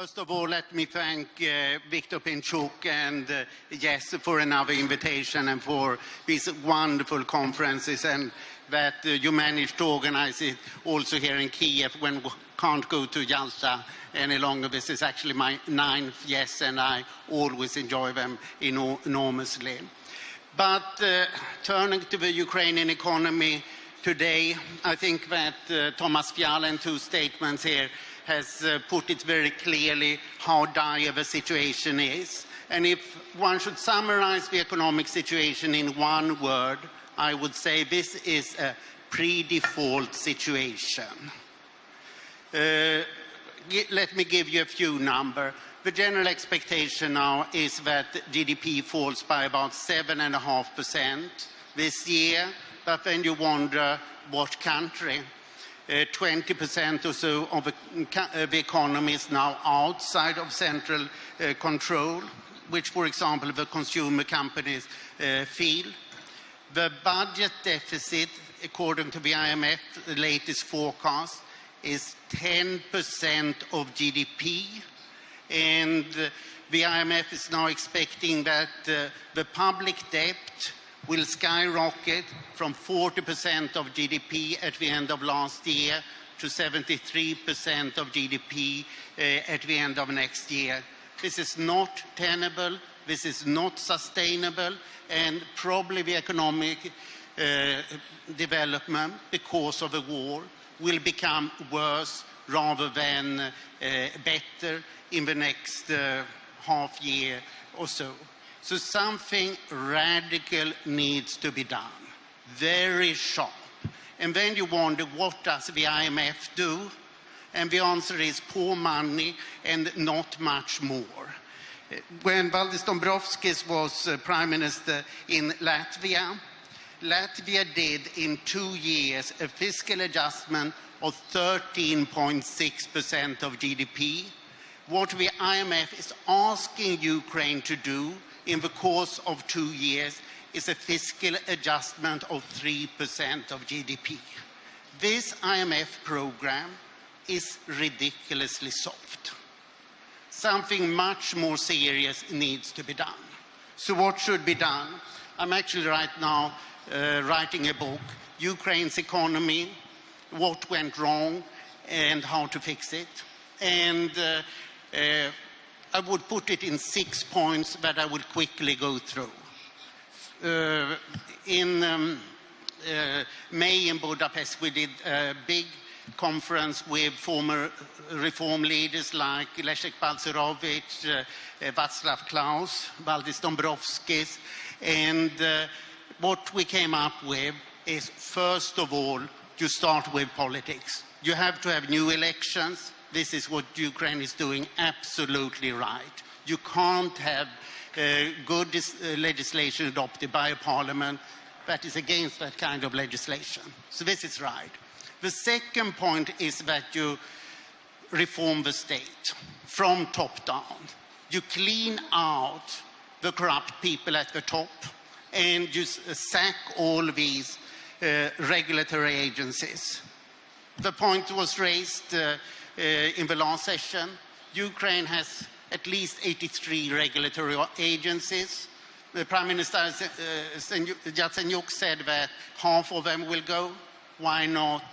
First of all, let me thank Viktor Pinchuk and Jess for another invitation and for these wonderful conferences, and that you managed to organize it also here in Kiev when we can't go to Yalta any longer. This is actually my 9th Yes, and I always enjoy them enormously. But turning to the Ukrainian economy today, I think that Thomas Fjall in 2 statements here has put it very clearly how dire the situation is. And if one should summarize the economic situation in one word, I would say this is a pre-default situation. Let me give you a few numbers. The general expectation now is that GDP falls by about 7.5% this year, but then you wonder what country. 20% or so of the economy is now outside of central control, which, for example, the consumer companies feel. The budget deficit, according to the IMF, the latest forecast, is 10% of GDP. And the IMF is now expecting that the public debt will skyrocket from 40% of GDP at the end of last year to 73% of GDP at the end of next year. This is not tenable, this is not sustainable, and probably the economic development because of the war will become worse rather than better in the next half year or so. So something radical needs to be done, very sharp. And then you wonder, what does the IMF do? And the answer is pour money and not much more. When Valdis Dombrovskis was Prime Minister in Latvia, Latvia did in 2 years a fiscal adjustment of 13.6% of GDP. What the IMF is asking Ukraine to do in the course of 2 years is a fiscal adjustment of 3% of GDP. This IMF program is ridiculously soft. Something much more serious needs to be done. So what should be done? I'm actually right now writing a book, Ukraine's Economy, What Went Wrong and How to Fix It. And I would put it in 6 points that I will quickly go through. In May in Budapest, we did a big conference with former reform leaders like Leszek Balcerowicz, Václav Klaus, Valdis Dombrovskis, and what we came up with is, first of all, you start with politics. You have to have new elections. This is what Ukraine is doing absolutely right. You can't have good legislation adopted by a parliament that is against that kind of legislation. So this is right. The second point is that you reform the state from top down. You clean out the corrupt people at the top and you sack all these regulatory agencies. The point was raised in the last session. Ukraine has at least 83 regulatory agencies. The Prime Minister Yatsenyuk said that half of them will go. Why not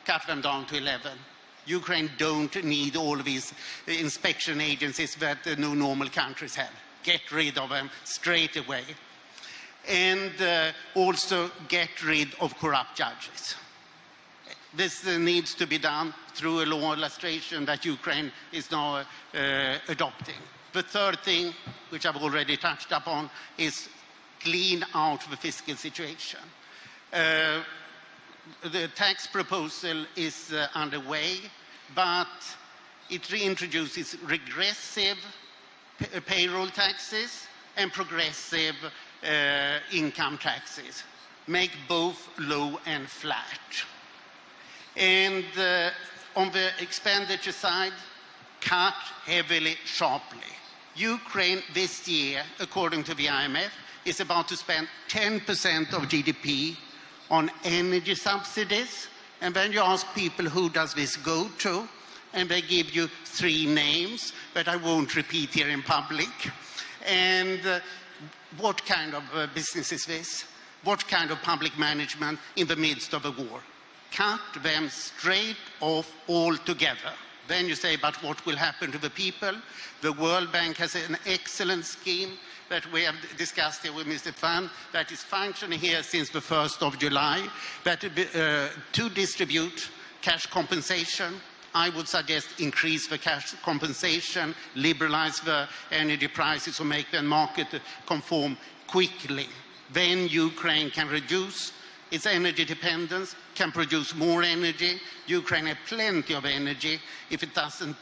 cut them down to 11? Ukraine don't need all of these inspection agencies that no normal countries have. Get rid of them straight away. And also get rid of corrupt judges. This needs to be done through a law illustration that Ukraine is now adopting. The third thing, which I've already touched upon, is clean out the fiscal situation. The tax proposal is underway, but it reintroduces regressive payroll taxes and progressive income taxes. Make both low and flat. And on the expenditure side, cut heavily, sharply. Ukraine this year, according to the IMF, is about to spend 10% of GDP on energy subsidies. And when you ask people who does this go to, and they give you 3 names that I won't repeat here in public. And what kind of business is this? What kind of public management in the midst of a war? Cut them straight off altogether. Then you say, but what will happen to the people? The World Bank has an excellent scheme that we have discussed here with Mr. Fan, that is functioning here since the 1st of July, that to distribute cash compensation. I would suggest increase the cash compensation, liberalize the energy prices, or make the market conform quickly. Then Ukraine can reduce its energy dependence, can produce more energy. Ukraine has plenty of energy if it doesn't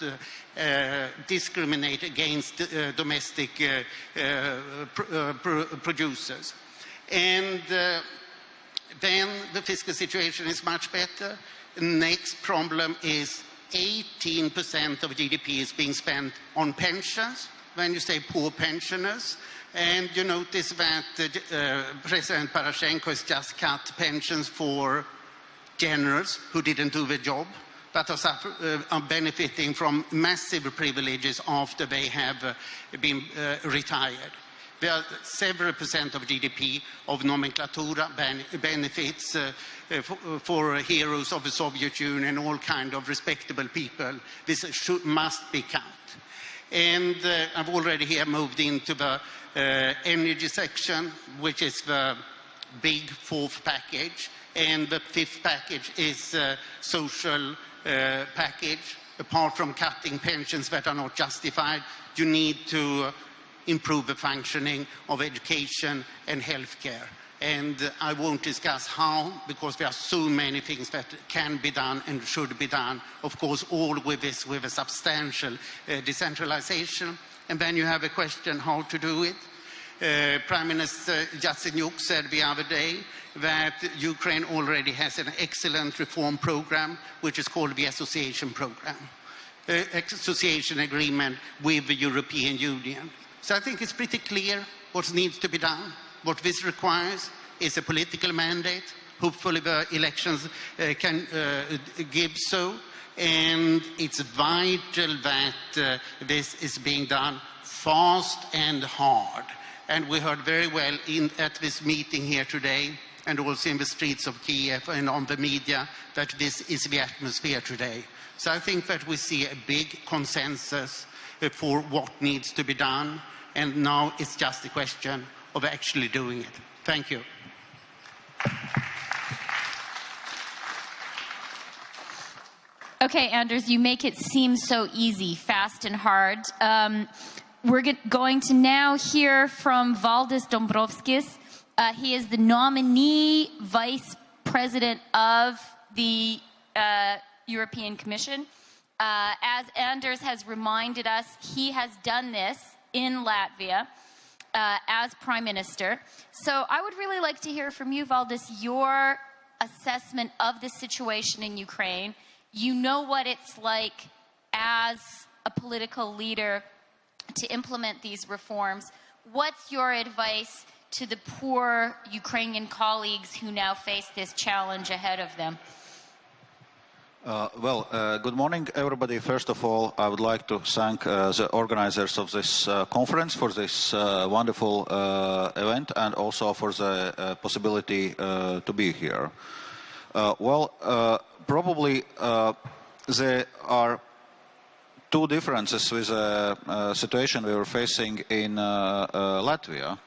discriminate against domestic producers. And then the fiscal situation is much better. Next problem is 18% of GDP is being spent on pensions, when you say poor pensioners. And you notice that President Poroshenko has just cut pensions for generals who didn't do the job, but are benefiting from massive privileges after they have been retired. There are several percent of GDP of nomenclatura benefits for heroes of the Soviet Union, all kind of respectable people. This must be cut. And I've already here moved into the energy section, which is the big 4th package. And the 5th package is a social package. Apart from cutting pensions that are not justified, you need to improve the functioning of education and healthcare. And I won't discuss how, because there are so many things that can be done and should be done. Of course, all with this, with a substantial decentralization. And then you have a question how to do it. Prime Minister Yatsenyuk said the other day that Ukraine already has an excellent reform program, which is called the association program, association agreement with the European Union. So I think it's pretty clear what needs to be done. What this requires is a political mandate. Hopefully the elections can give so. And it's vital that this is being done fast and hard. And we heard very well at this meeting here today, and also in the streets of Kiev and on the media, that this is the atmosphere today. So I think that we see a big consensus for what needs to be done. And now it's just a question of actually doing it. Thank you. Okay, Anders, you make it seem so easy, fast and hard. We're going to now hear from Valdis Dombrovskis. He is the nominee vice president of the European Commission. As Anders has reminded us, he has done this in Latvia as Prime Minister. So I would really like to hear from you, Valdis, your assessment of the situation in Ukraine. You know what it's like as a political leader to implement these reforms. What's your advice to the poor Ukrainian colleagues who now face this challenge ahead of them? Good morning, everybody. First of all, I would like to thank the organizers of this conference for this wonderful event, and also for the possibility to be here. Probably there are two differences with the situation we were facing in Latvia.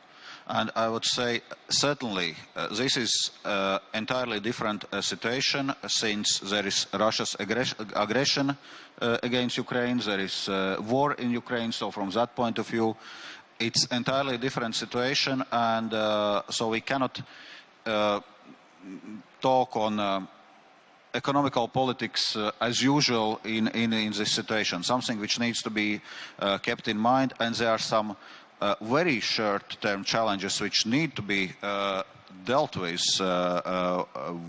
And I would say, certainly, this is an entirely different situation, since there is Russia's aggression against Ukraine, there is war in Ukraine, so from that point of view, it's an entirely different situation, and so we cannot talk on economical politics as usual in this situation, something which needs to be kept in mind, and there are some very short-term challenges which need to be dealt with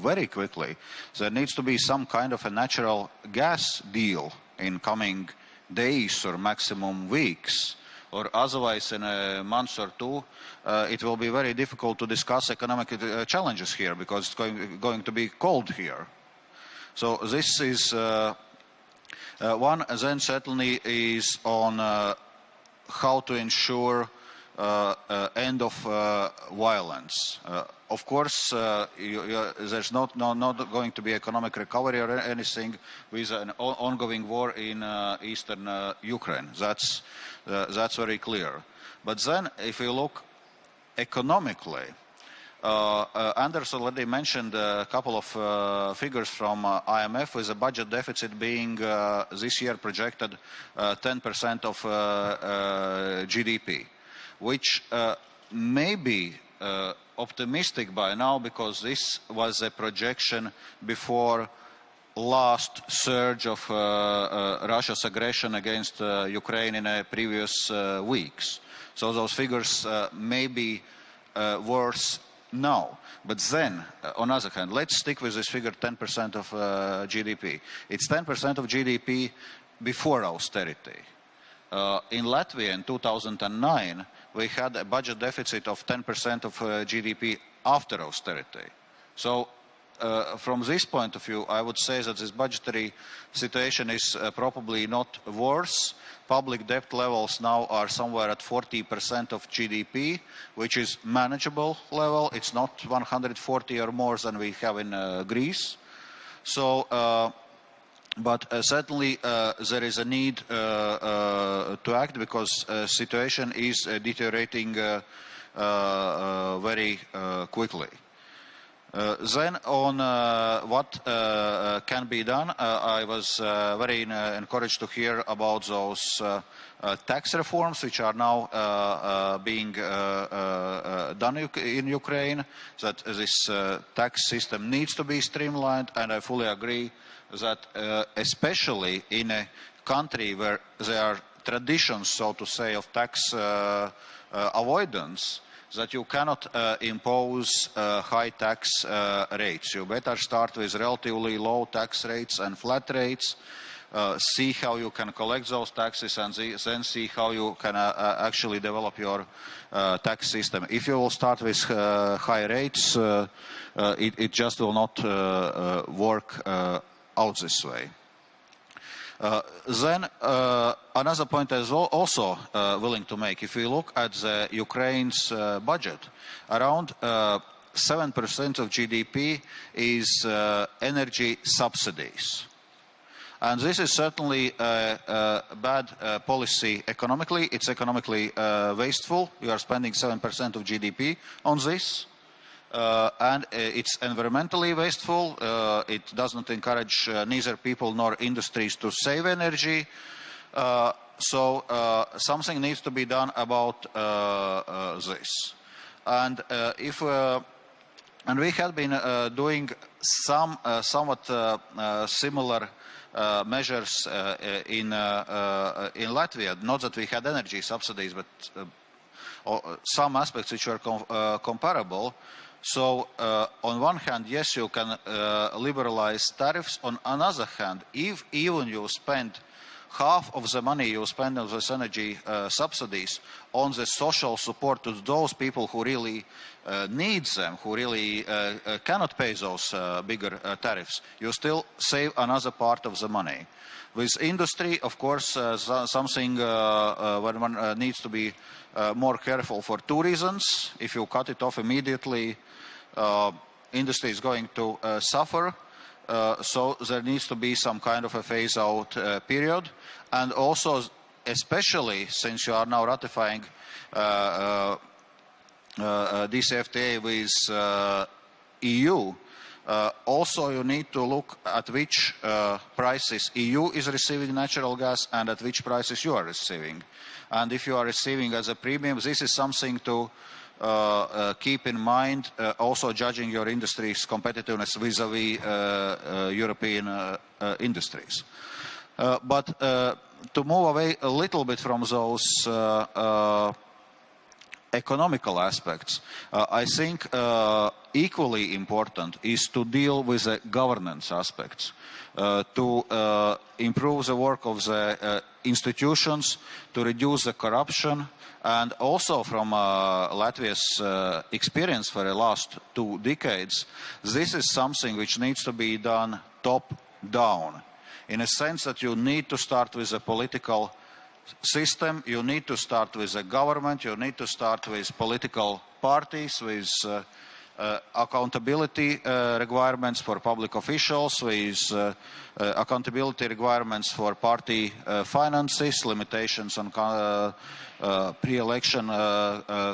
very quickly. There needs to be some kind of a natural gas deal in coming days or maximum weeks, or otherwise in a month or two it will be very difficult to discuss economic challenges here, because it's going to be cold here. So this is One then certainly is on how to ensure end of violence. Of course, there's not going to be economic recovery or anything with an ongoing war in eastern Ukraine. That's very clear. But then, if you look economically, Andrej already mentioned a couple of figures from IMF, with a budget deficit being this year projected 10% of GDP, which may be optimistic by now, because this was a projection before last surge of Russia's aggression against Ukraine in previous weeks. So those figures may be worse now. But then, on the other hand, let's stick with this figure, 10% of GDP. It's 10% of GDP before austerity. In Latvia in 2009, we had a budget deficit of 10% of GDP after austerity. So from this point of view, I would say that this budgetary situation is probably not worse. Public debt levels now are somewhere at 40% of GDP, which is manageable level. It's not 140 or more than we have in Greece. So, but certainly there is a need to act, because situation is deteriorating very quickly. Then on what can be done, I was very encouraged to hear about those tax reforms which are now being done in Ukraine, that this tax system needs to be streamlined, and I fully agree that especially in a country where there are traditions, so to say, of tax avoidance, that you cannot impose high tax rates. You better start with relatively low tax rates and flat rates, see how you can collect those taxes, and then see how you can actually develop your tax system. If you will start with high rates, it just will not work out this way. Then another point I was also willing to make, if we look at the Ukraine's budget, around 7% of GDP is energy subsidies. And this is certainly a bad policy economically. It's economically wasteful. You are spending 7% of GDP on this. And it's environmentally wasteful. It doesn't encourage neither people nor industries to save energy. So something needs to be done about this. And and we have been doing some somewhat similar measures in Latvia. Not that we had energy subsidies, but some aspects which were comparable. So on one hand, yes, you can liberalize tariffs. On another hand, if even you spend half of the money you spend on those energy subsidies on the social support to those people who really need them, who really cannot pay those bigger tariffs, you still save another part of the money. With industry, of course, something where one needs to be more careful for two reasons. If you cut it off immediately, industry is going to suffer. So there needs to be some kind of a phase-out period. And also, especially since you are now ratifying DCFTA with EU, also you need to look at which prices EU is receiving natural gas and at which prices you are receiving. And if you are receiving as a premium, this is something to keep in mind, also judging your industry's competitiveness vis-a-vis European industries. But to move away a little bit from those economical aspects, I think equally important is to deal with the governance aspects, to improve the work of the institutions, to reduce the corruption, and also from Latvia's experience for the last 2 decades, this is something which needs to be done top down. in a sense that you need to start with a political system, you need to start with a government, you need to start with political parties, with accountability requirements for public officials, with accountability requirements for party finances, limitations on pre-election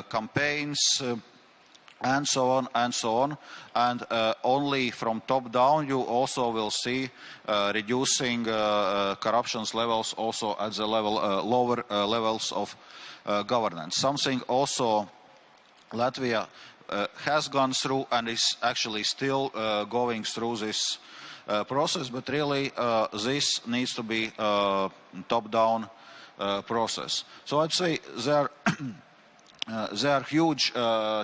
campaigns, and so on and so on. And only from top down you also will see reducing corruption levels also at the level lower levels of governance. Something also Latvia has gone through and is actually still going through this process, but really this needs to be a top-down process. So I'd say there are huge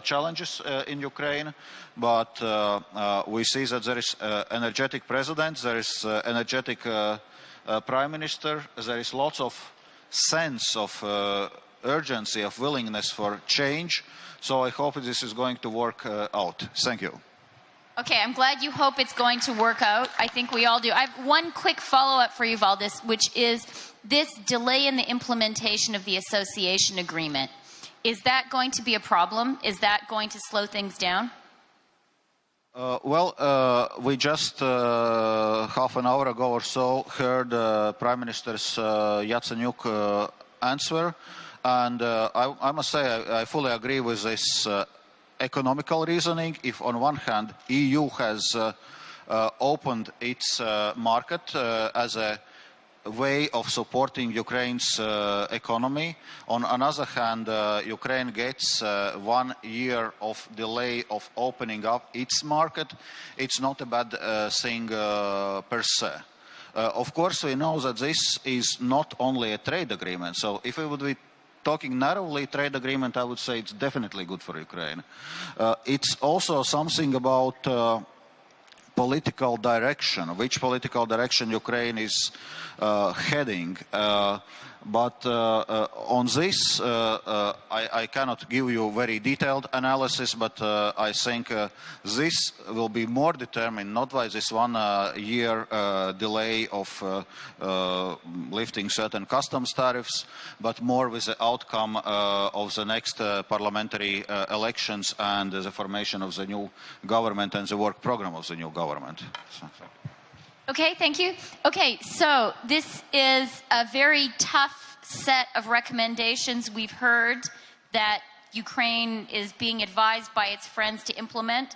challenges in Ukraine, but we see that there is energetic president, there is energetic prime minister, there is lots of sense of urgency, of willingness for change. So I hope this is going to work out. Thank you. Okay, I'm glad you hope it's going to work out. I think we all do. I have one quick follow-up for you, Valdis, which is this delay in the implementation of the association agreement. Is that going to be a problem? Is that going to slow things down? We just half an hour ago or so heard Prime Minister's Yatsenyuk answer. And I must say I fully agree with this economical reasoning. If on one hand EU has opened its market as a way of supporting Ukraine's economy, on another hand Ukraine gets 1 year of delay of opening up its market, it's not a bad thing per se. Of course we know that this is not only a trade agreement, so if we would be talking narrowly trade agreement, I would say it's definitely good for Ukraine. It's also something about political direction, which political direction Ukraine is heading. But on this, I cannot give you very detailed analysis, but I think this will be more determined not by this 1 year delay of lifting certain customs tariffs, but more with the outcome of the next parliamentary elections and the formation of the new government and the work program of the new government. Okay, thank you. Okay, so this is a very tough set of recommendations. We've heard that Ukraine is being advised by its friends to implement.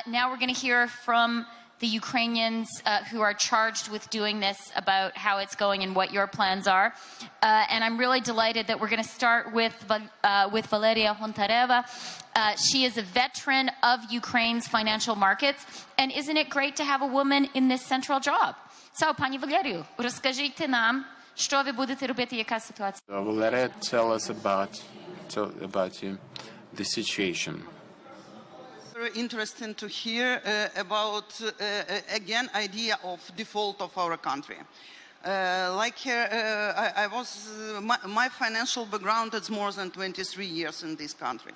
Now we're going to hear from the Ukrainians who are charged with doing this about how it's going and what your plans are. And I'm really delighted that we're going to start with Valeria Hontareva. She is a veteran of Ukraine's financial markets. And isn't it great to have a woman in this central job? So, Pani Valeriu, розкажіть нам, що ви будете робити, яка ситуація? Valeria, tell us about the situation. Very interesting to hear about again idea of default of our country. Like here, my financial background is more than 23 years in this country.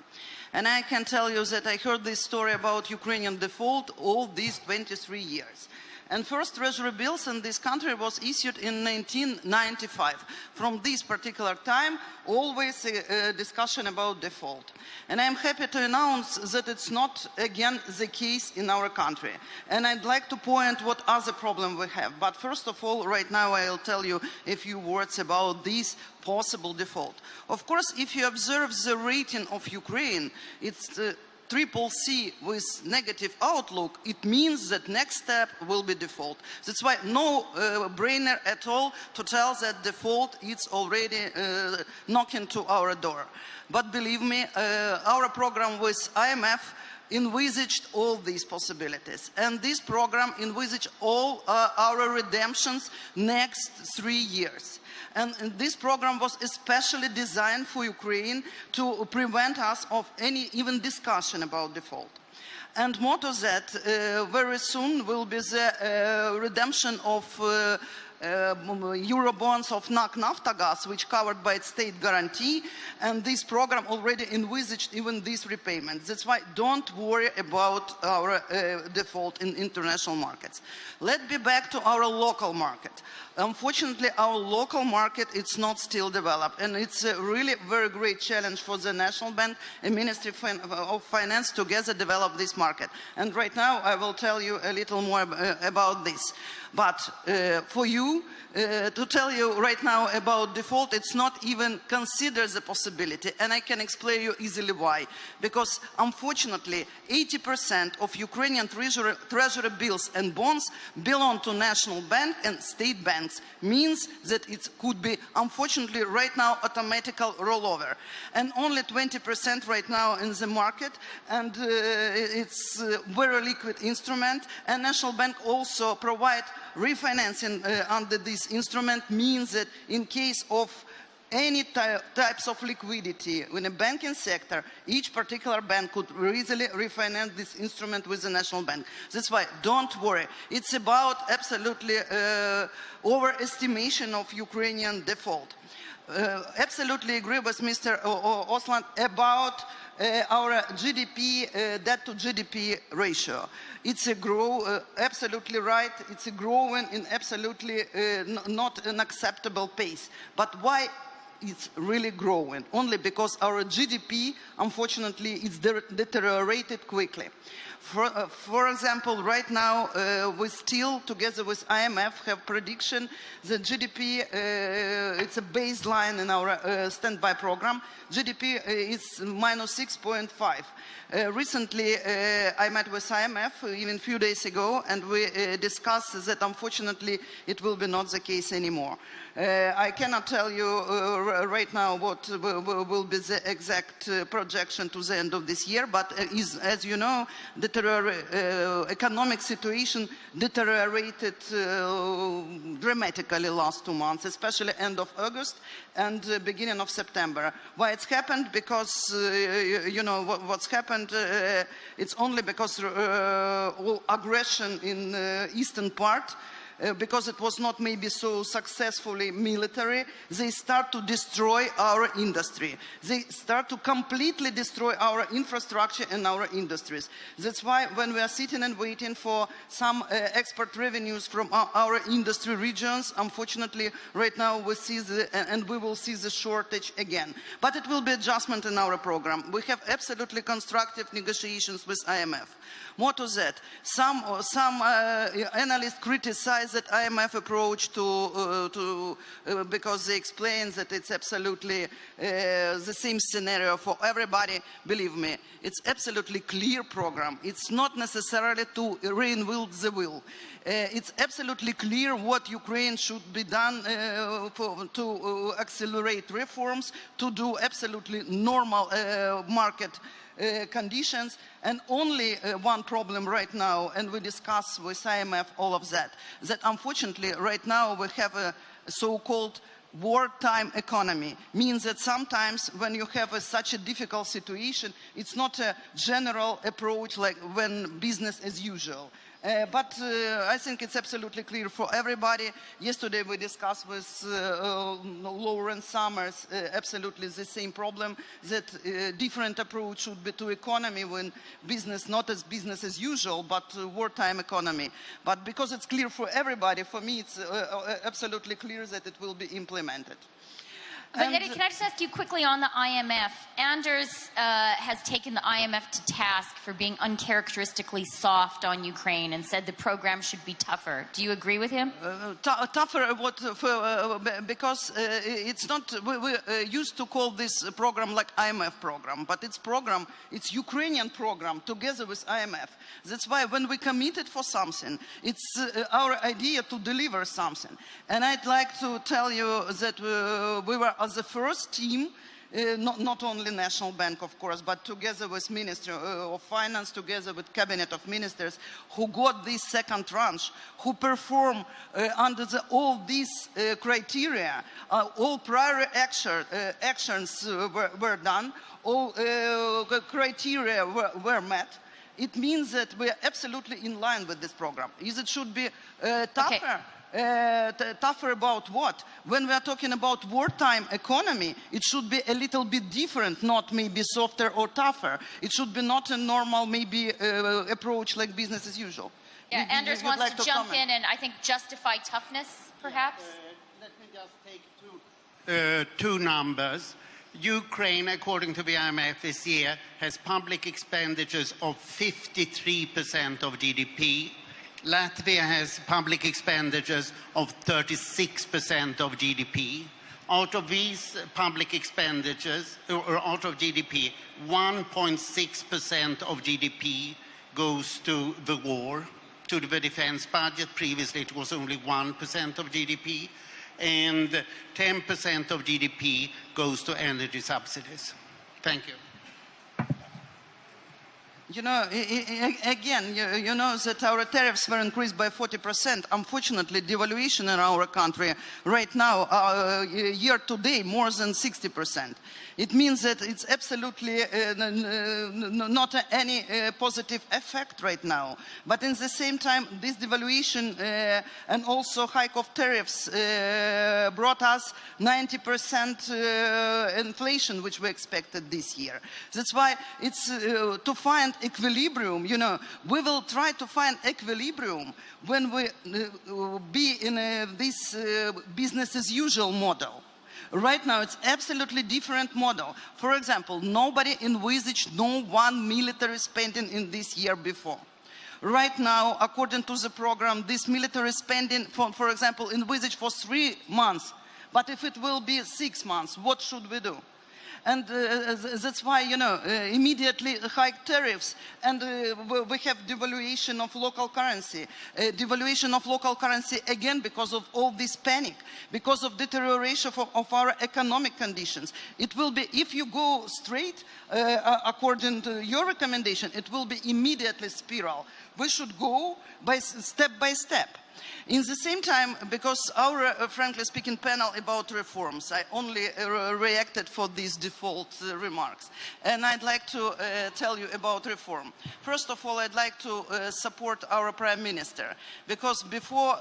And I can tell you that I heard this story about Ukrainian default all these 23 years. And first treasury bills in this country was issued in 1995. From this particular time, always a discussion about default. And I'm happy to announce that it's not again the case in our country. And I'd like to point what other problem we have. But first of all, right now I'll tell you a few words about this possible default. Of course, if you observe the rating of Ukraine, it's triple C with negative outlook, it means that next step will be default. That's why no brainer at all to tell that default is already knocking to our door. But believe me, our program with IMF envisaged all these possibilities. And this program envisaged all our redemptions next 3 years. And this program was especially designed for Ukraine to prevent us of any even discussion about default. And more to that, very soon will be the redemption of Eurobonds of NAC Naftogaz, which covered by state guarantee, and this program already envisaged even these repayments. That's why don't worry about our default in international markets. Let's be back to our local market. Unfortunately, our local market is not still developed, and it's a really very great challenge for the National Bank and Ministry of Finance together develop this market. And right now, I will tell you a little more about this. But for you, to tell you right now about default, it's not even considered the possibility, and I can explain you easily why. Because unfortunately, 80% of Ukrainian treasury bills and bonds belong to national bank and state banks. Means that it could be, unfortunately, right now, automatical rollover. And only 20% right now in the market, and it's a very liquid instrument. And National Bank also provide refinancing under this instrument, means that in case of any types of liquidity in the banking sector, each particular bank could easily refinance this instrument with the National Bank. That's why don't worry. It's about absolutely overestimation of Ukrainian default. Absolutely agree with Mr. Åslund about our GDP, debt to GDP ratio. It's a absolutely right. It's a growing in absolutely not an acceptable pace. But why it's really growing? Only because our GDP, unfortunately, is deteriorated quickly. For example, right now, we still, together with IMF, have prediction that GDP, it's a baseline in our standby program. GDP is minus 6.5. Recently, I met with IMF even a few days ago, and we discussed that unfortunately it will be not the case anymore. I cannot tell you right now what will be the exact projection to the end of this year, but as you know, the economic situation deteriorated dramatically last 2 months, especially end of August and beginning of September. Why it's happened? Because you know what's happened. It's only because all aggression in eastern part. Because it was not maybe so successfully military, they start to destroy our industry. They start to completely destroy our infrastructure and our industries. That's why when we are sitting and waiting for some export revenues from our industry regions, unfortunately, right now we see and we will see the shortage again. But it will be adjustment in our program. We have absolutely constructive negotiations with IMF. More to that, some analysts criticize that IMF approach because they explain that it's absolutely the same scenario for everybody. Believe me, it's absolutely clear program. It's not necessarily to reinvent the wheel. It's absolutely clear what Ukraine should be done to accelerate reforms, to do absolutely normal market conditions, and only one problem right now, and we discuss with IMF all of that unfortunately right now we have a so-called wartime economy. Means that sometimes when you have such a difficult situation, it's not a general approach like when business as usual. But I think it's absolutely clear for everybody. Yesterday we discussed with Lawrence Summers absolutely the same problem, that different approach should be to economy when business, not as business as usual, but wartime economy. But because it's clear for everybody, for me it's absolutely clear that it will be implemented. Valeria, can I just ask you quickly on the IMF? Anders has taken the IMF to task for being uncharacteristically soft on Ukraine and said the program should be tougher. Do you agree with him? Tougher, because it's not, we used to call this program like IMF program, but it's Ukrainian program together with IMF. That's why when we committed for something, it's our idea to deliver something. And I'd like to tell you that we were as the first team, not only National Bank, of course, but together with Ministry of Finance, together with Cabinet of Ministers, who got this second tranche, who perform under all these criteria. All prior actions were done, all criteria were met. It means that we are absolutely in line with this program. It should be tougher. Okay. Tougher about what? When we are talking about wartime economy, it should be a little bit different, not maybe softer or tougher. It should be not a normal maybe approach like business as usual. Yeah, Anders wants like to jump in and I think justify toughness, perhaps. Let me just take two numbers. Ukraine, according to the IMF this year, has public expenditures of 53% of GDP. Latvia has public expenditures of 36% of GDP. Out of these public expenditures, or out of GDP, 1.6% of GDP goes to the war, to the defense budget. Previously, it was only 1% of GDP. And 10% of GDP goes to energy subsidies. Thank you. You know, again, you know that our tariffs were increased by 40%. Unfortunately, devaluation in our country right now, year to date, more than 60%. It means that it's absolutely not any positive effect right now. But in the same time, this devaluation and also hike of tariffs brought us 90% inflation, which we expected this year. That's why it's to find equilibrium. You know, we will try to find equilibrium when we be in this business as usual model. Right now, it's absolutely different model. For example, nobody envisaged no one military spending in this year before. Right now, according to the program, this military spending, for example, envisaged for 3 months. But if it will be 6 months, what should we do? And that's why, you know, immediately hike tariffs, and we have devaluation of local currency. Devaluation of local currency again because of all this panic, because of deterioration of our economic conditions. It will be, if you go straight, according to your recommendation, it will be immediately spiral. We should go by step. In the same time, because our, frankly speaking, panel about reforms, I only reacted for these default remarks. And I'd like to tell you about reform. First of all, I'd like to support our Prime Minister, because before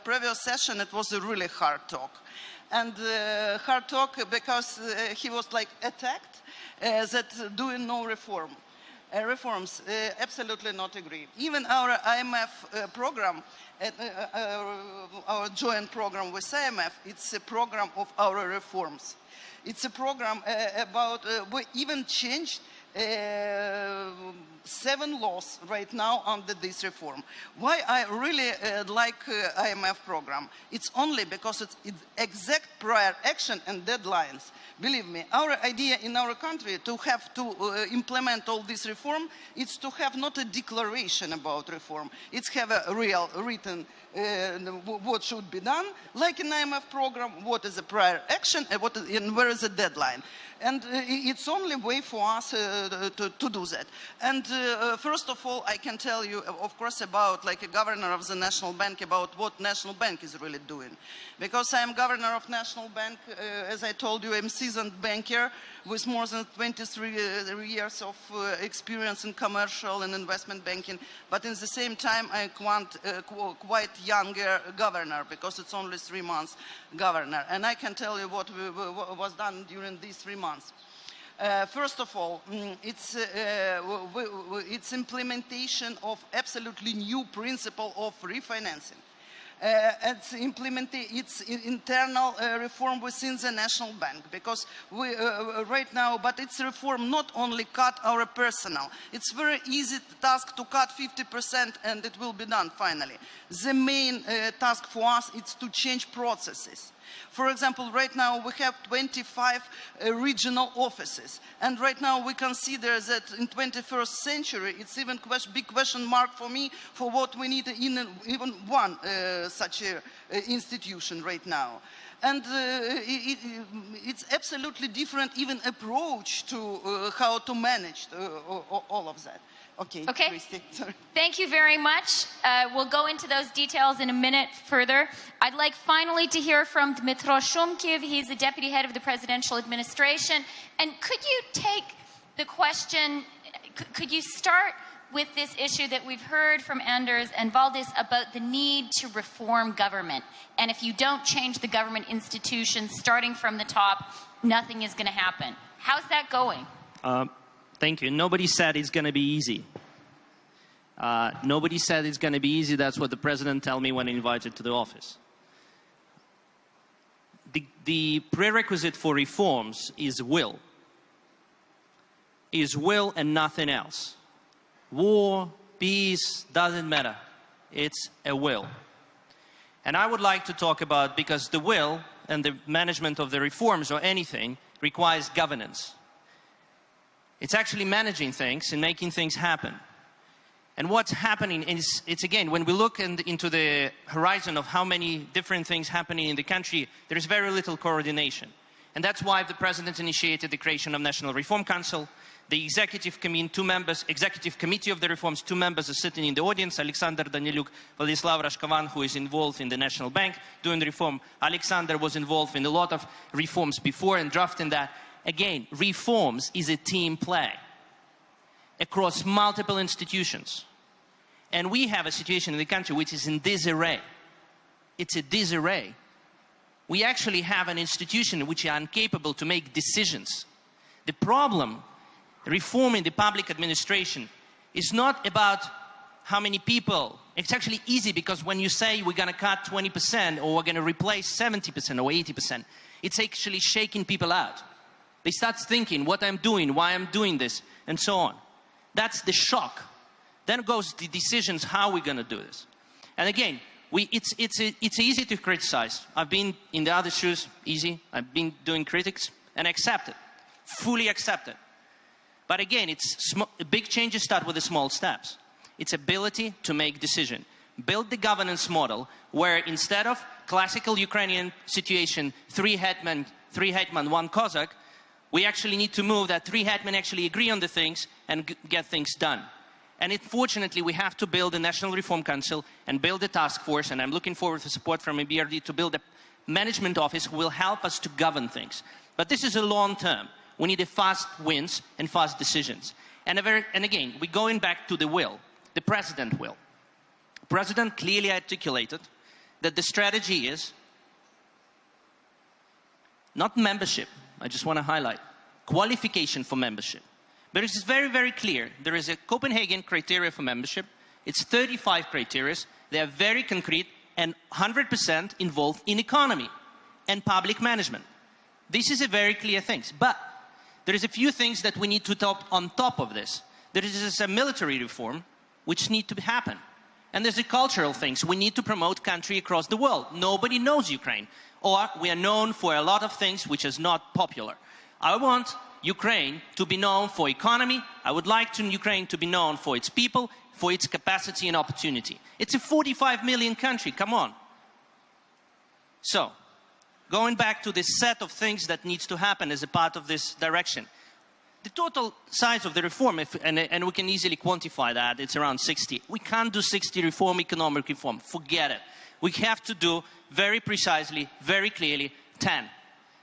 previous session, it was a really hard talk. And hard talk because he was like attacked that doing no reform. Reforms, absolutely not agree. Even our IMF program, our joint program with IMF, it's a program of our reforms. It's a program about, we even changed 7 laws right now under this reform. Why I really like IMF program? It's only because it's exact prior action and deadlines. Believe me, our idea in our country to have to implement all this reform, it's to have not a declaration about reform. It's have a real written what should be done, like in IMF program, what is the prior action and where is the deadline. And it's only way for us to do that. And first of all, I can tell you, of course, about like a governor of the National Bank, about what National Bank is really doing. Because I am governor of National Bank, as I told you, I'm seasoned banker with more than 23 years of experience in commercial and investment banking. But in the same time, I'm quite younger governor, because it's only 3 months governor. And I can tell you what was done during these 3 months. First of all, it's implementation of absolutely new principle of refinancing. It's internal reform within the National Bank, because we right now, but it's reform not only cut our personnel. It's very easy task to cut 50% and it will be done finally. The main task for us is to change processes. For example, right now we have 25 regional offices, and right now we consider that in 21st century it's even big question mark for me for what we need in even one such a institution right now. And it's absolutely different even approach to how to manage all of that. Okay. Christy, sorry. Thank you very much. We'll go into those details in a minute further. I'd like finally to hear from Dmytro Shymkiv. He's the deputy head of the presidential administration. And could you take the question, could you start with this issue that we've heard from Anders and Valdis about the need to reform government. And if you don't change the government institutions starting from the top, nothing is going to happen. How's that going? Thank you. Nobody said it's going to be easy. Nobody said it's going to be easy. That's what the president told me when invited to the office. The prerequisite for reforms is will. Is will and nothing else. War, peace, doesn't matter. It's a will. And I would like to talk about, because the will and the management of the reforms or anything requires governance. It's actually managing things and making things happen. And what's happening is, it's again, when we look into the horizon of how many different things happening in the country, there is very little coordination. And that's why the president initiated the creation of National Reform Council. The executive committee of the reforms, 2 members are sitting in the audience. Alexander Daniluk, Vladislav Rashkovan, who is involved in the National Bank doing the reform. Alexander was involved in a lot of reforms before and drafting that. Again, reforms is a team play across multiple institutions. And we have a situation in the country which is in disarray. It's a disarray. We actually have an institution which is incapable to make decisions. The problem, reforming the public administration, is not about how many people. It's actually easy, because when you say we're going to cut 20% or we're going to replace 70% or 80%, it's actually shaking people out. They start thinking what I'm doing, why I'm doing this, and so on. That's the shock. Then goes the decisions how we're going to do this. And again, it's easy to criticize. I've been in the other shoes, easy. I've been doing critics and accept it, fully accept it. But again, big changes start with the small steps. It's ability to make decision. Build the governance model where instead of classical Ukrainian situation, 3 hetman, 1 Cossack, we actually need to move that 3 hetmen actually agree on the things and get things done. And fortunately, we have to build a National Reform Council and build a task force, and I'm looking forward to support from EBRD to build a management office who will help us to govern things. But this is a long term. We need fast wins and fast decisions. And again, we're going back to the will, the president will. The president clearly articulated that the strategy is not membership. I just want to highlight qualification for membership. But it's very, very clear. There is a Copenhagen criteria for membership. It's 35 criteria. They are very concrete and 100% involved in economy and public management. This is a very clear thing. But there is a few things that we need to top on top of this. There is a military reform which need to happen. And there's a cultural things. We need to promote country across the world. Nobody knows Ukraine. Or we are known for a lot of things which is not popular. I want Ukraine to be known for economy. I would like Ukraine to be known for its people, for its capacity and opportunity. It's a 45 million country, come on. So, going back to this set of things that needs to happen as a part of this direction. The total size of the reform, and we can easily quantify that, it's around 60. We can't do 60 reform, economic reform, forget it. We have to do very precisely, very clearly, 10.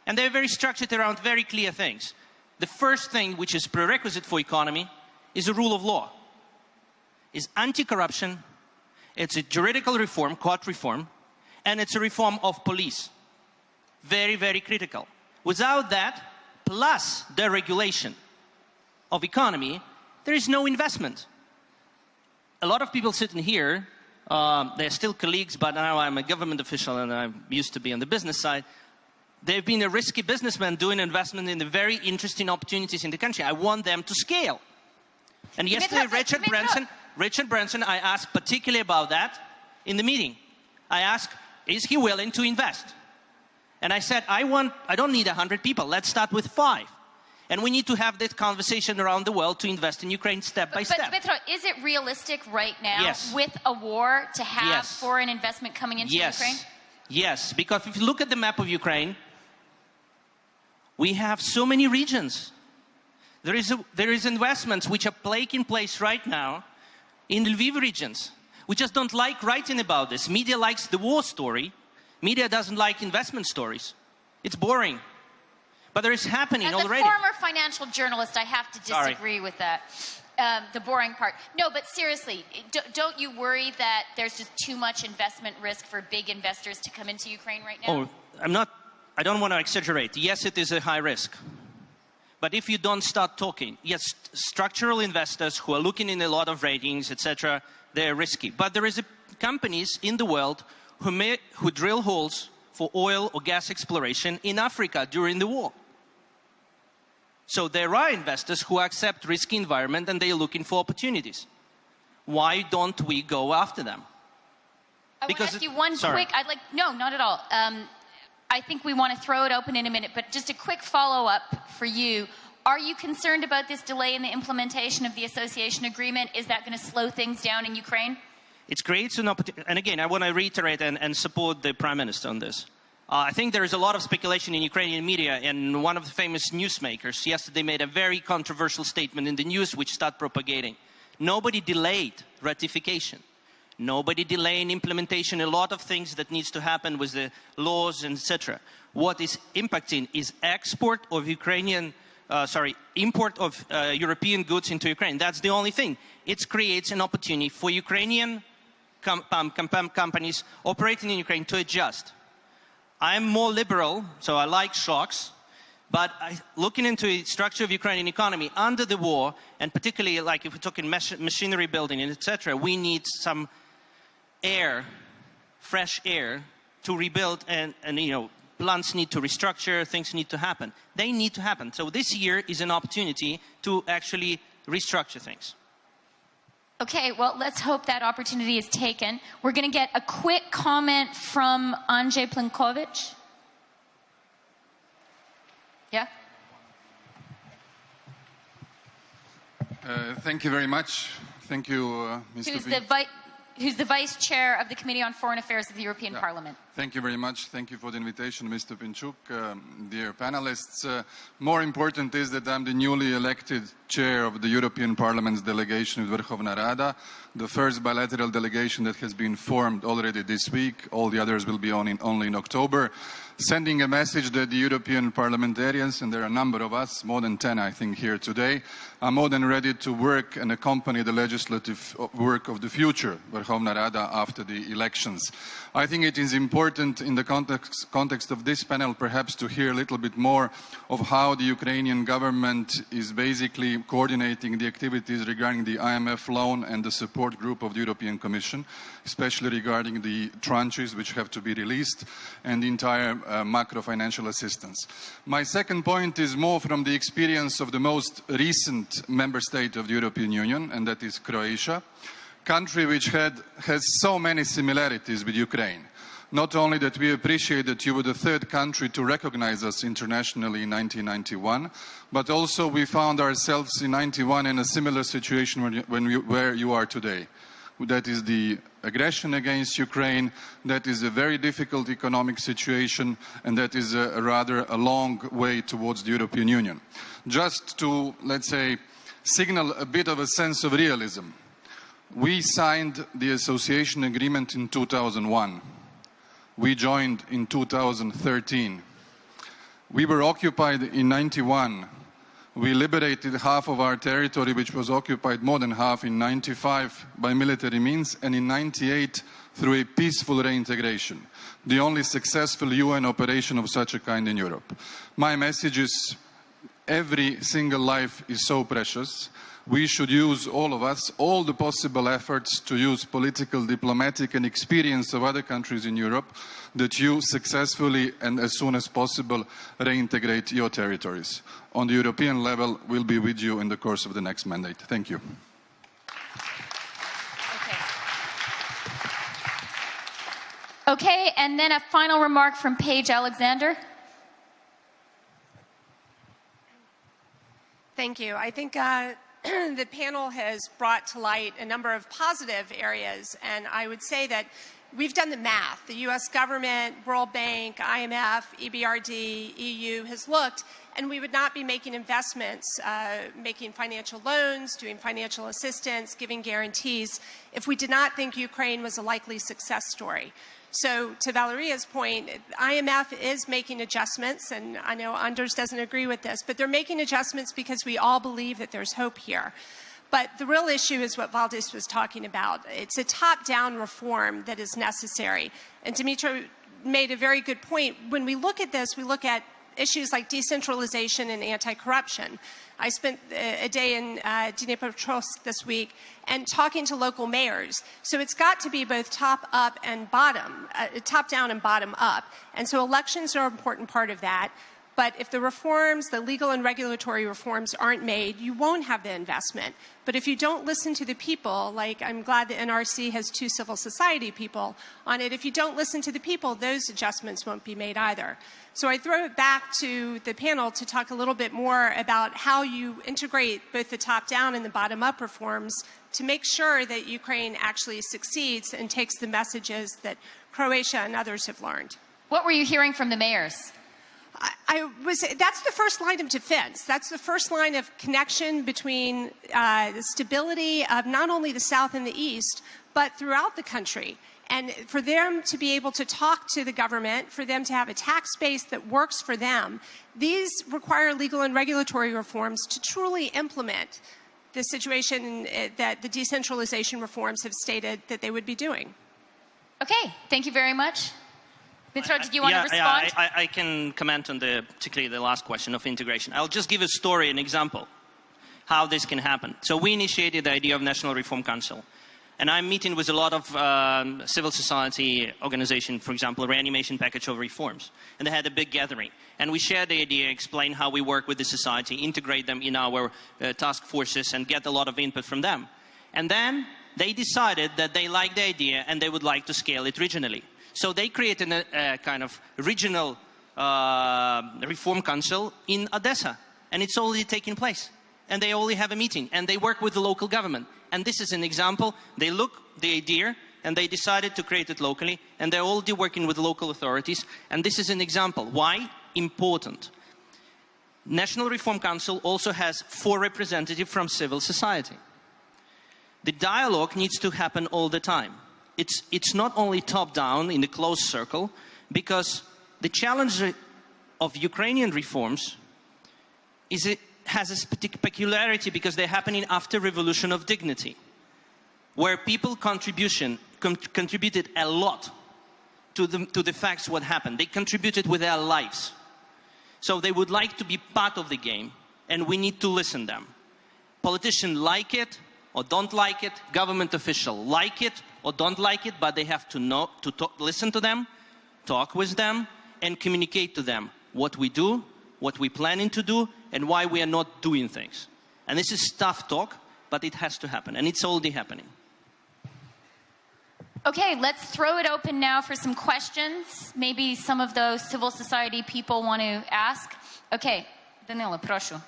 And they're very structured around very clear things. The first thing, which is prerequisite for economy, is the rule of law. Is anti-corruption, it's a juridical reform, court reform, and it's a reform of police. Very, very critical. Without that, plus the regulation of economy, there is no investment. A lot of people sitting here, they're still colleagues, but now I'm a government official and I'm used to be on the business side. They've been a risky businessman doing investment in the very interesting opportunities in the country. I want them to scale. And yesterday, Richard Branson, I asked particularly about that in the meeting. I asked, is he willing to invest? And I said, I don't need 100 people. Let's start with 5. And we need to have this conversation around the world to invest in Ukraine step by step. But Dmytro, is it realistic right now with a war to have foreign investment coming into Ukraine? Yes, because if you look at the map of Ukraine, we have so many regions. There is investments which are taking place right now in Lviv regions. We just don't like writing about this. Media likes the war story. Media doesn't like investment stories. It's boring. But there is happening already. As a former financial journalist, I have to disagree with that. the boring part. No, but seriously, don't you worry that there's just too much investment risk for big investors to come into Ukraine right now? Oh, I don't want to exaggerate. Yes, it is a high risk. But if you don't start talking, yes, structural investors who are looking in a lot of ratings, etc., they're risky. But there is companies in the world who drill holes for oil or gas exploration in Africa during the war. So there are investors who accept risky environment and they're looking for opportunities. Why don't we go after them? I want to ask you one quick, no, not at all. I think we want to throw it open in a minute, but just a quick follow-up for you. Are you concerned about this delay in the implementation of the association agreement? Is that going to slow things down in Ukraine? It creates an opportunity, and again, I want to reiterate and support the Prime Minister on this. I think there is a lot of speculation in Ukrainian media, and one of the famous newsmakers yesterday made a very controversial statement in the news which started propagating. Nobody delayed ratification. Nobody delayed implementation. A lot of things that needs to happen with the laws, etc. What is impacting is export of import of European goods into Ukraine. That's the only thing. It creates an opportunity for Ukrainian companies operating in Ukraine to adjust. I'm more liberal, so I like shocks, but looking into the structure of Ukrainian economy under the war, and particularly like if we're talking machinery building and etc., we need some air, fresh air, to rebuild, and plants need to restructure, things need to happen. They need to happen. So this year is an opportunity to actually restructure things. Okay, well, let's hope that opportunity is taken. We're going to get a quick comment from Andrej Plenković. Yeah? Thank you very much. Thank you, Mr. Who's the Vice Chair of the Committee on Foreign Affairs of the European Parliament. Thank you very much. Thank you for the invitation, Mr. Pinchuk, dear panelists. More important is that I'm the newly elected chair of the European Parliament's delegation of Verkhovna Rada, the first bilateral delegation that has been formed already this week. All the others will be only in October, sending a message that the European parliamentarians, and there are a number of us, more than 10 I think here today, are more than ready to work and accompany the legislative work of the future Verkhovna Rada after the elections. I think it is important in the context of this panel perhaps to hear a little bit more of how the Ukrainian government is basically coordinating the activities regarding the IMF loan and the support group of the European Commission, especially regarding the tranches which have to be released and the entire macro-financial assistance. My second point is more from the experience of the most recent member state of the European Union, and that is Croatia, country which has so many similarities with Ukraine. Not only that we appreciate that you were the third country to recognize us internationally in 1991, but also we found ourselves in 91 in a similar situation where you are today. That is the aggression against Ukraine, that is a very difficult economic situation, and that is rather a long way towards the European Union. Just to, let's say, signal a bit of a sense of realism, we signed the association agreement in 2001. We joined in 2013. We were occupied in 91. We liberated half of our territory, which was occupied more than half in 95 by military means, and in 98 through a peaceful reintegration, the only successful UN operation of such a kind in Europe. My message is, every single life is so precious. We should use, all of us, all the possible efforts to use political, diplomatic and experience of other countries in Europe that you successfully and as soon as possible reintegrate your territories. On the European level, we'll be with you in the course of the next mandate. Thank you. Okay, and then a final remark from Paige Alexander. Thank you. I think the panel has brought to light a number of positive areas, and I would say that we've done the math. The U.S. government, World Bank, IMF, EBRD, EU has looked, and we would not be making investments, making financial loans, doing financial assistance, giving guarantees, if we did not think Ukraine was a likely success story. So to Valeria's point, IMF is making adjustments, and I know Andrej doesn't agree with this, but they're making adjustments because we all believe that there's hope here. But the real issue is what Valdis was talking about. It's a top-down reform that is necessary. And Dmytro made a very good point. When we look at this, we look at issues like decentralization and anti-corruption. I spent a day in Dmytro this week and talking to local mayors. So it's got to be both top-up and top-down and bottom-up. And so elections are an important part of that. But if the reforms, the legal and regulatory reforms aren't made, you won't have the investment. But if you don't listen to the people, like I'm glad the NRC has 2 civil society people on it, if you don't listen to the people, those adjustments won't be made either. So I throw it back to the panel to talk a little bit more about how you integrate both the top-down and the bottom-up reforms to make sure that Ukraine actually succeeds and takes the messages that Croatia and others have learned. What were you hearing from the mayors? That's the first line of defense. That's the first line of connection between the stability of not only the South and the East, but throughout the country. And for them to be able to talk to the government, for them to have a tax base that works for them, these require legal and regulatory reforms to truly implement the situation that the decentralization reforms have stated that they would be doing. Okay, thank you very much. Dmytro, did you want to respond? Yeah, I can comment on particularly the last question of integration. I'll just give a story, an example, how this can happen. So we initiated the idea of National Reform Council. And I'm meeting with a lot of civil society organizations, for example, a reanimation package of reforms. And they had a big gathering. And we shared the idea, explain how we work with the society, integrate them in our task forces, and get a lot of input from them. And then they decided that they liked the idea and they would like to scale it regionally. So they created a kind of regional reform council in Odessa. And it's already taking place. And they only have a meeting. And they work with the local government. And this is an example. They look the idea and they decided to create it locally. And they're already working with local authorities. And this is an example. Why? Important. National Reform Council also has 4 representatives from civil society. The dialogue needs to happen all the time. It's not only top-down in a closed circle, because the challenge of Ukrainian reforms is it has a peculiarity because they're happening after Revolution of Dignity, where people contributed a lot to the facts what happened. They contributed with their lives. So they would like to be part of the game, and we need to listen to them. Politicians like it or don't like it, government officials like it or don't like it, but they have to know, listen to them, talk with them, and communicate to them what we do, what we're planning to do, and why we are not doing things. And this is tough talk, but it has to happen, and it's already happening. Okay, let's throw it open now for some questions. Maybe some of those civil society people want to ask. Okay, Danila, proшу.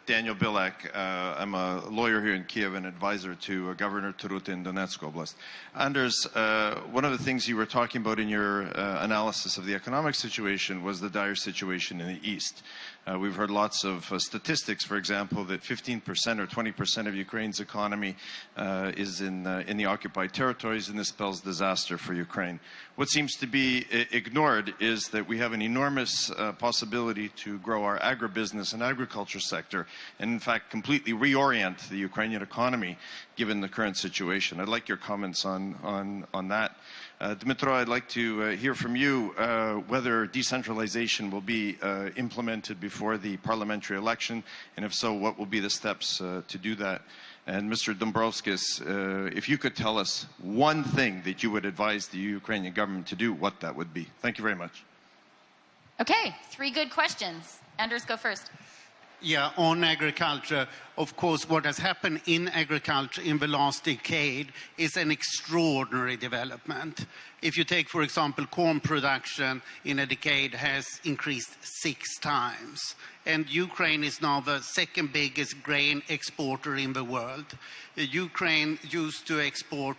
Daniel Bilak. I'm a lawyer here in Kiev and advisor to Governor Taruta in Donetsk Oblast. Anders, one of the things you were talking about in your analysis of the economic situation was the dire situation in the East. We've heard lots of statistics, for example, that 15% or 20% of Ukraine's economy is in the occupied territories, and this spells disaster for Ukraine. What seems to be ignored is that we have an enormous possibility to grow our agribusiness and agriculture sector, and in fact completely reorient the Ukrainian economy given the current situation. I'd like your comments on that. Dmytro, I'd like to hear from you whether decentralization will be implemented before the parliamentary election, and if so, what will be the steps to do that? And Mr. Dombrovskis, if you could tell us one thing that you would advise the Ukrainian government to do, what that would be. Thank you very much. Okay, 3 good questions. Anders, go first. Yeah, on agriculture, of course, what has happened in agriculture in the last decade is an extraordinary development. If you take, for example, corn production in a decade has increased 6 times. And Ukraine is now the 2nd biggest grain exporter in the world. Ukraine used to export,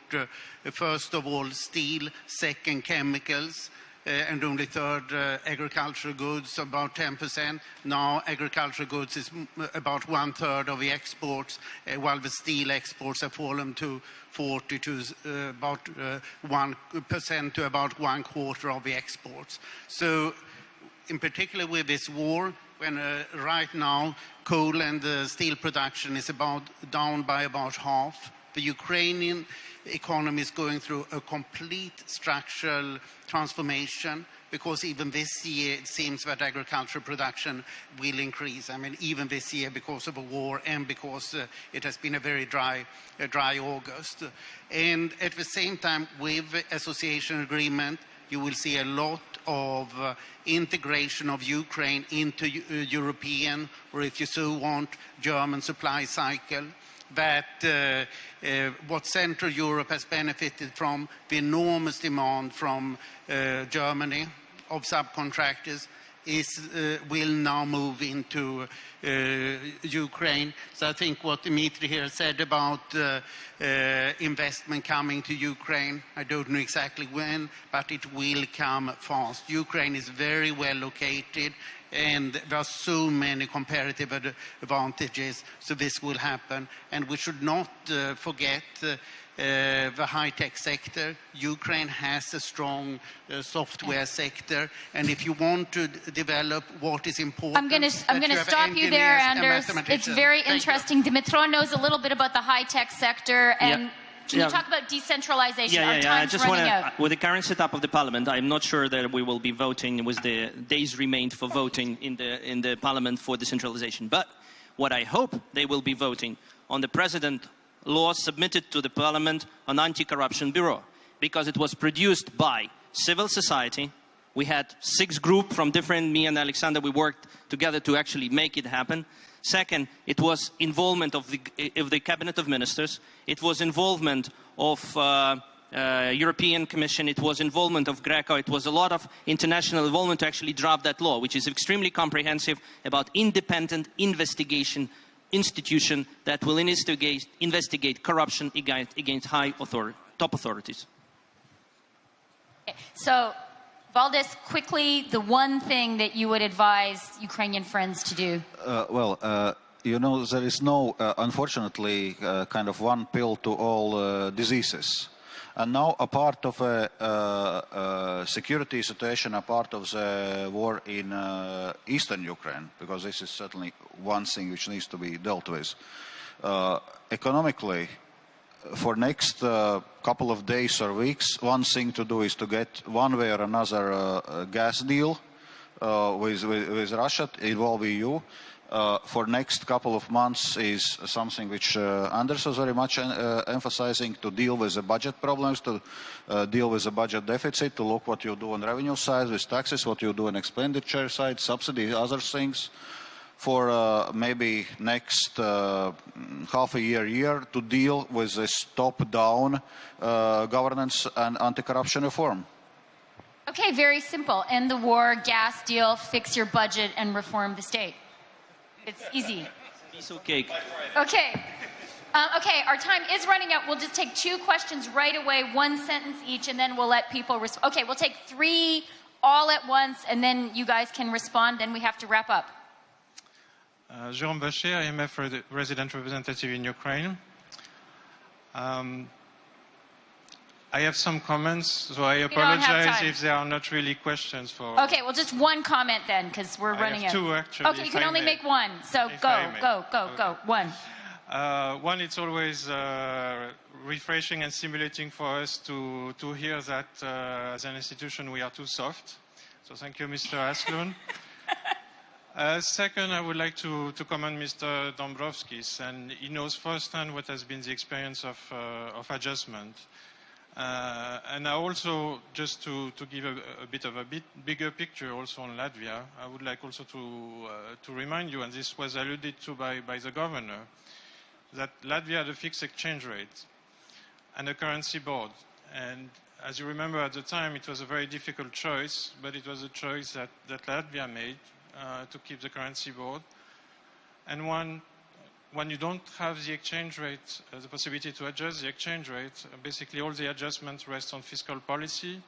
first of all, steel, second chemicals, and only 3rd agricultural goods, about 10%. Now agricultural goods is about 1/3 of the exports, while the steel exports have fallen to 40 to about 1% to about 1/4 of the exports. So in particular with this war, when right now coal and steel production is down by about half. The Ukrainian economy is going through a complete structural transformation, because even this year it seems that agricultural production will increase. I mean, even this year because of a war and because it has been a very dry August. And at the same time, with the association agreement, you will see a lot of integration of Ukraine into European, or if you so want, German supply cycle. That what Central Europe has benefited from, the enormous demand from Germany of subcontractors, will now move into Ukraine. So I think what Dmytro here said about investment coming to Ukraine, I don't know exactly when, but it will come fast. Ukraine is very well located, and there are so many comparative advantages, so this will happen. And we should not forget the high-tech sector. Ukraine has a strong software sector, and if you want to develop what is important... I'm going to stop you there, Anders. It's very interesting. Dmytro knows a little bit about the high-tech sector, and can you talk about decentralization? Our time's running out. With the current setup of the parliament, I'm not sure that we will be voting with the days remained for voting in the parliament for decentralization. But what I hope they will be voting on the president law submitted to the parliament on anti-corruption bureau, because it was produced by civil society. We had 6 groups from different, me and Alexander, we worked together to actually make it happen. Second, it was involvement of the cabinet of ministers. It was involvement of European Commission. It was involvement of Greco. It was a lot of international involvement to actually draft that law, which is extremely comprehensive about independent investigation institution that will investigate corruption against top authorities. So, Valdis, quickly, the one thing that you would advise Ukrainian friends to do? You know, there is no, unfortunately, kind of one pill to all diseases. And now a part of a security situation, a part of the war in eastern Ukraine, because this is certainly one thing which needs to be dealt with. Economically, for next couple of days or weeks, one thing to do is to get one way or another a gas deal with Russia involving EU. For next couple of months is something which Andrej was very much emphasizing, to deal with the budget problems, to deal with the budget deficit, to look what you do on revenue side with taxes, what you do on expenditure side, subsidies, other things. For maybe next half a year to deal with this top-down governance and anti-corruption reform. Okay, very simple. End the war, gas deal, fix your budget, and reform the state. It's easy. Piece of cake. Okay. Okay, our time is running out. We'll just take 2 questions right away, 1 sentence each, and then we'll let people respond. Okay, we'll take 3 all at once, and then you guys can respond, then we have to wrap up. Jérôme Bachet, IMF resident representative in Ukraine. I have some comments, so I apologize if there are not really questions for... Okay, well, just 1 comment then, because we're running out. I have 2, actually. Okay, you can only make 1, so go. 1. One, it's always refreshing and stimulating for us to hear that as an institution we are too soft. So thank you, Mr. Åslund. Second, I would like to commend Mr. Dombrovskis, and he knows firsthand what has been the experience of adjustment. And I also, just to give a bit of a bigger picture also on Latvia, I would like also to remind you, and this was alluded to by the governor, that Latvia had a fixed exchange rate and a currency board. And as you remember at the time, it was a very difficult choice, but it was a choice that Latvia made to keep the currency board. And when you don't have the exchange rate, the possibility to adjust the exchange rate, basically all the adjustments rest on fiscal policy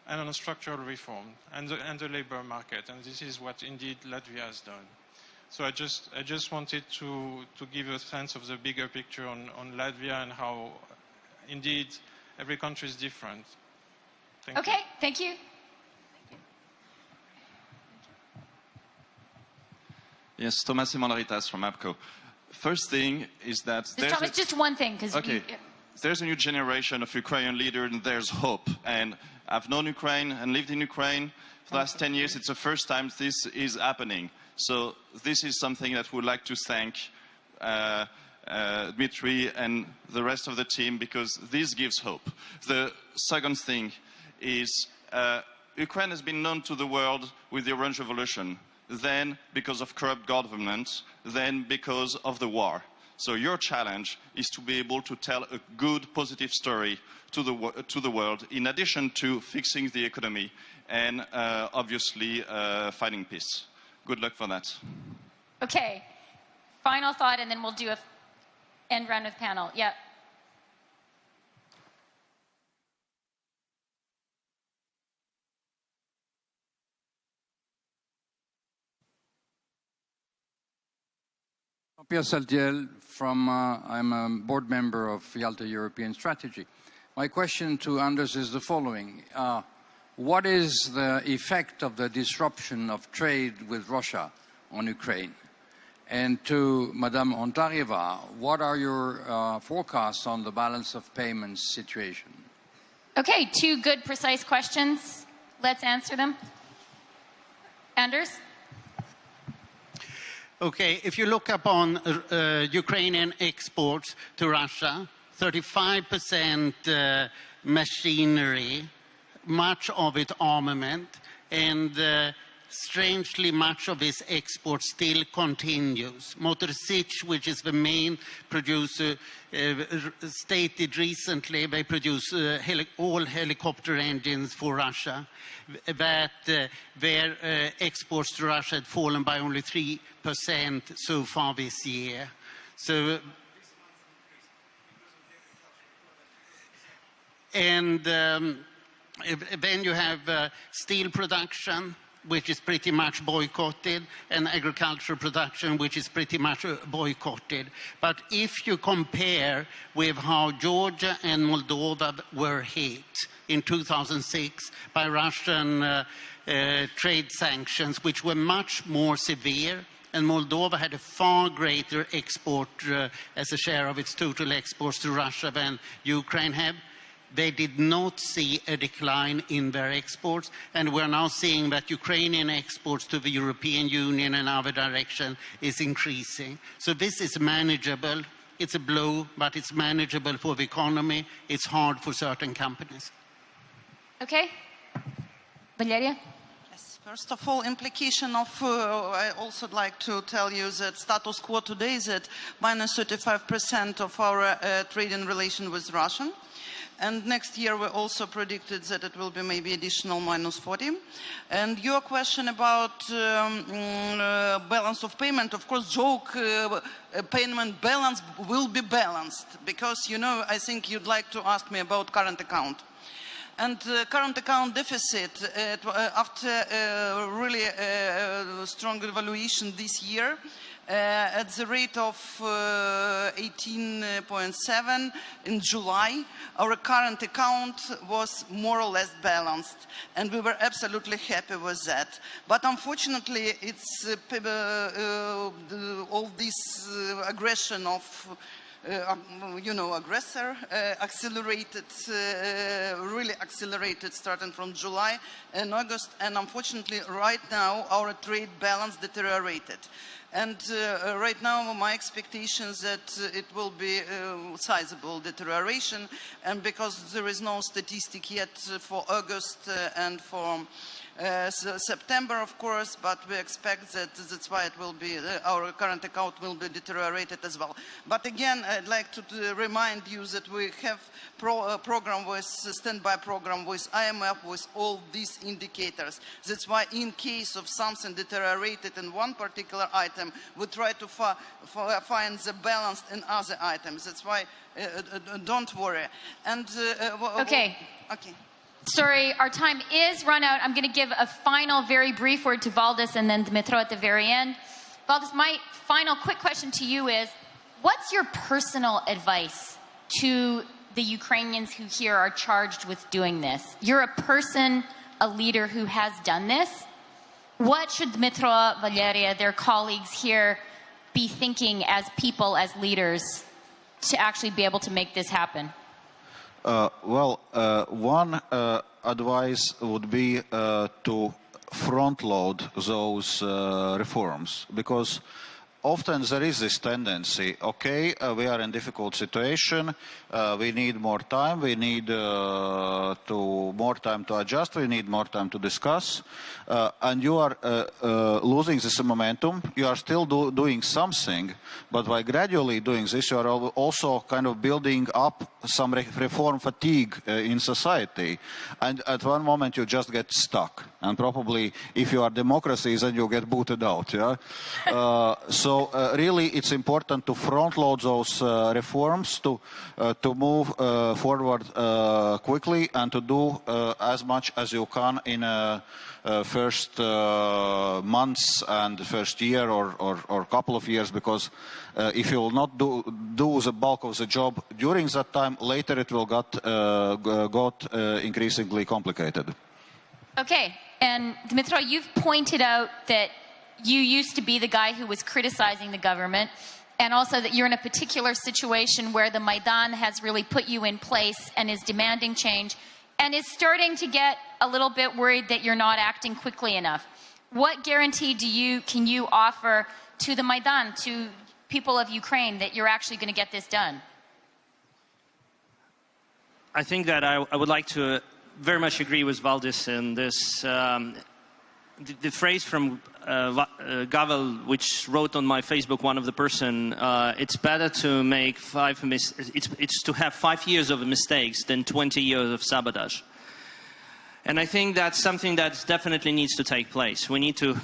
and on structural reform and the labor market. And this is what indeed Latvia has done. So I just wanted to give a sense of the bigger picture on Latvia and how indeed every country is different. Thank you. Thank you. Yes, Thomas Emanoritas from APCO. First thing is that Thomas, just one thing, because there's a new generation of Ukrainian leaders, and there's hope. And I've known Ukraine and lived in Ukraine for the last 10 years. It's the first time this is happening. So this is something that we'd like to thank Dmytro and the rest of the team, because this gives hope. The second thing is Ukraine has been known to the world with the Orange Revolution, then because of corrupt government, then because of the war. So your challenge is to be able to tell a good, positive story to the world, in addition to fixing the economy and obviously fighting peace. Good luck for that. Okay, final thought, and then we'll do a end round of panel. Yeah. Pierre Saltiel from, I'm a board member of Yalta European Strategy. My question to Anders is the following. What is the effect of the disruption of trade with Russia on Ukraine? And to Madame Hontareva, what are your forecasts on the balance of payments situation? Okay, two good, precise questions. Let's answer them. Anders? Okay, if you look upon Ukrainian exports to Russia, 35% machinery, much of it armament, and strangely much of its export still continues. Motor Sich, which is the main producer, stated recently they produce all helicopter engines for Russia, that their exports to Russia had fallen by only 3% so far this year. So, and then you have steel production, which is pretty much boycotted, and agricultural production, which is pretty much boycotted. But if you compare with how Georgia and Moldova were hit in 2006 by Russian trade sanctions, which were much more severe, and Moldova had a far greater export as a share of its total exports to Russia than Ukraine had, they did not see a decline in their exports, and we're now seeing that Ukrainian exports to the European Union and other direction is increasing. So this is manageable. It's a blow, but it's manageable for the economy. It's hard for certain companies. Okay. Valeria? Yes, first of all, implication of, I also like to tell you that status quo today is at minus 35% of our trading relation with Russia. And next year we also predicted that it will be maybe additional minus 40. And your question about balance of payment, of course, joke payment balance will be balanced, because, you know, I think you'd like to ask me about current account. And current account deficit, after really strong evaluation this year, at the rate of 18.7 in July, our current account was more or less balanced, and we were absolutely happy with that. But unfortunately, it's all this aggression of you know, aggressor accelerated, really accelerated starting from July and August, and unfortunately right now our trade balance deteriorated. And right now my expectation is that it will be sizable deterioration, and because there is no statistic yet for August and for September, of course, but we expect that that's why it will be, our current account will be deteriorated as well. But again, I'd like to remind you that we have program with standby program with IMF with all these indicators. That's why in case of something deteriorated in one particular item, we try to find the balance in other items. That's why don't worry. And okay. Okay. Sorry, our time is run out. I'm going to give a final, very brief word to Valdis and then Dmytro at the very end. Valdis, my final quick question to you is, what's your personal advice to the Ukrainians who here are charged with doing this? You're a person, a leader who has done this. what should Dmytro, Valeria, their colleagues here be thinking as people, as leaders, to actually be able to make this happen? One advice would be to front-load those reforms, because often there is this tendency, okay, we are in a difficult situation, we need more time, we need more time to adjust, we need more time to discuss, and you are losing this momentum. You are still doing something, but by gradually doing this, you are also kind of building up some reform fatigue in society, and at one moment you just get stuck, and probably if you are democracies, then you get booted out. Yeah. So really, it's important to front-load those reforms, to move forward quickly, and to do as much as you can in first months and first year or couple of years, because if you will not do the bulk of the job during that time, later it will got increasingly complicated. Okay, and Dmytro, you've pointed out that you used to be the guy who was criticizing the government, and also that you're in a particular situation where the Maidan has really put you in place and is demanding change, and is starting to get a little bit worried that you're not acting quickly enough. What guarantee can you offer to the Maidan, to people of Ukraine, that you're actually going to get this done? I think that I would like to very much agree with Valdis in this. The phrase from Gavel, which wrote on my Facebook, one of the person, it's better to make it's to have 5 years of mistakes than 20 years of sabotage. And I think that's something that definitely needs to take place. We need to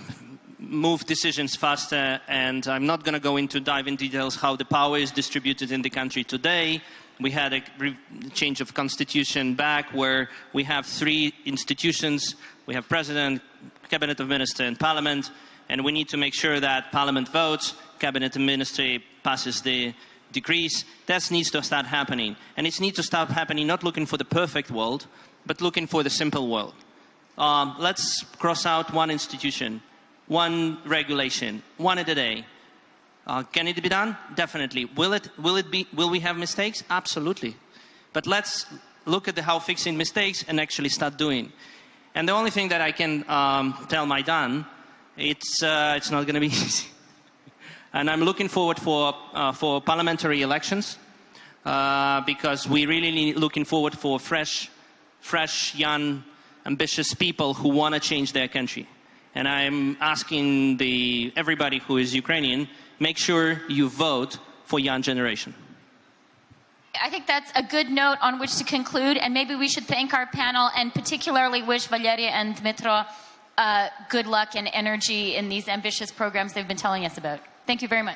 move decisions faster, and I'm not going to dive into details how the power is distributed in the country today. We had a change of constitution back where we have 3 institutions. We have president, cabinet of minister, and parliament, and we need to make sure that parliament votes, cabinet and ministry passes the decrees. That needs to start happening, and it needs to start happening not looking for the perfect world, but looking for the simple world. Let's cross out one institution, one regulation, one at a day. Can it be done? Definitely. Will we have mistakes? Absolutely. But let's look at how fixing mistakes and actually start doing. And the only thing that I can tell Maidan, it's not going to be easy. And I'm looking forward for parliamentary elections, because we really looking forward for fresh, young, ambitious people who want to change their country. And I'm asking everybody who is Ukrainian, make sure you vote for young generation. I think that's a good note on which to conclude, and maybe we should thank our panel and particularly wish Valeria and Dmytro good luck and energy in these ambitious programs they've been telling us about. Thank you very much.